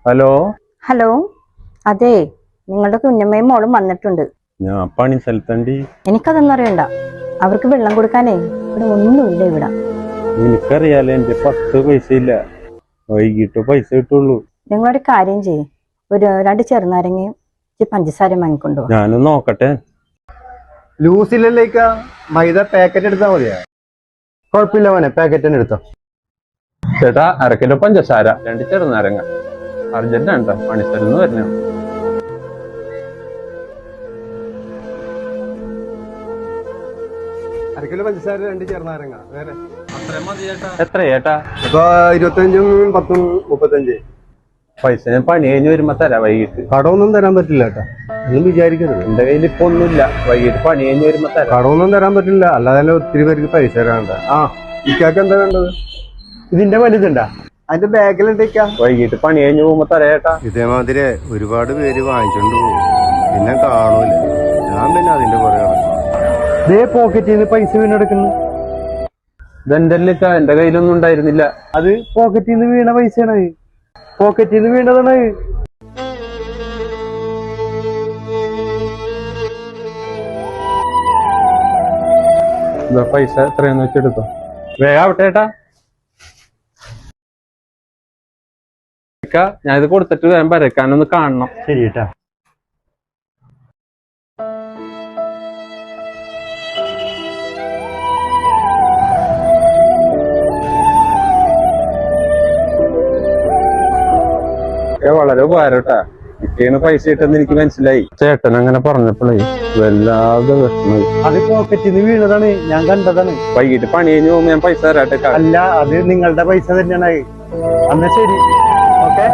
Hello hello, അതെ, നിങ്ങളുടെ കുഞ്ഞമ്മയും മോളും വന്നിട്ടുണ്ട്. ഞാൻ പണി സ്ഥലത്തണ്ടി. എനിക്കതൊന്നും അറിയണ്ട. അവർക്ക് വെള്ളം കൊടുക്കാനേ ഇവിടെ ഒന്നുമില്ല. ഇവിടെ എനിക്കറിയാലോ, എന്റെ 10 പൈസ ഇല്ല. വൈകിട്ട് പൈസ കിട്ടുള്ളൂ. നിങ്ങളൊരു കാര്യം ചെയ്യേ, ഒരു 2 ചെറുനാരങ്ങയും പഞ്ചസാരയും വാങ്ങിക്കൊണ്ടു. ഞാനും നോക്കട്ടെ. ലൂസിലേക്ക് മൈദ പാക്കറ്റ് എടുത്താൽ മതിയാ? കുഴപ്പമില്ല മോനെ, പാക്കറ്റ് തന്നെ എടുത്തോ. ചേട്ടാ, 1/2 കിലോ പഞ്ചസാര, 2 ചെറുനാരങ്ങ. അർജന്റ് ആണ്ട, പണിസ്ഥലന്ന് വരണ. 1/2 കിലോ പഞ്ചസാര, 2 ചെറുനാരങ്ങ. വേറെ എത്ര ചേട്ടാ? അപ്പൊ 25ഉം 10ഉം 35. പൈസ ഞാൻ പണി കഴിഞ്ഞ് വരുമ്പോ തരാം. വൈകിട്ട് കടമൊന്നും തരാൻ പറ്റില്ല കേട്ടാ, ഒന്നും വിചാരിക്കരുത്. എന്റെ കയ്യിൽ ഇപ്പൊ ഒന്നുമില്ല. വൈകിട്ട് പണി കഴിഞ്ഞ് വരുമ്പോ തരാം. കടമൊന്നും തരാൻ പറ്റില്ല, അല്ലാതെ ഒത്തിരി പേർക്ക് പൈസ തരാണ്ട. ആ ഇക്കാക്ക് എന്താ വേണ്ടത്? ഇതിന്റെ വലുതുണ്ടാ? അതിന്റെ ബാഗിലുണ്ടേക്കാ. വൈകിട്ട് പണി കഴിഞ്ഞ് പോകുമ്പോ തരാം ചേട്ടാ. ഇതേമാതിരി ഒരുപാട് പേര് വാങ്ങിച്ചോണ്ട് പോകും, പിന്നെ കാണൂല. ഞാൻ പിന്നെ അതിന്റെ പുറകെ പോക്കറ്റിൽ നിന്ന് പൈസ വീണെടുക്കുന്നു. ഇതെന്റെ എന്റെ കയ്യിലൊന്നും ഉണ്ടായിരുന്നില്ല. അത് പോക്കറ്റിൽ നിന്ന് വീണ പൈസയാണ്, പോക്കറ്റിൽ നിന്ന് വീണതാണ്. പൈസ എത്രയാന്ന് വെച്ചെടുത്തോ. വേഗം ആവട്ടെ ചേട്ടാ. ഞാൻ ഇത് കൊടുത്തിട്ട് വേഗം വരയ്ക്കാനൊന്ന് കാണണം. ശരി കേട്ടാ. വളരെ ഉപകാരം കേട്ടാ. ഇക്കാണ് പൈസ കിട്ടുന്ന എനിക്ക് മനസ്സിലായി. ചേട്ടൻ അങ്ങനെ പറഞ്ഞപ്പോഴേ വല്ലാതെ വിഷമായി. അത് പോക്കറ്റിൽ നിന്ന് വീണതാണ്, ഞാൻ കണ്ടതാണ്. വൈകിട്ട് പണി കഴിഞ്ഞ് പോകുമ്പോ ഞാൻ പൈസ തരാട്ടെ. അല്ല, അത് നിങ്ങളുടെ പൈസ തന്നെയാണ്. അന്ന് ശരി, ഓക്കെ.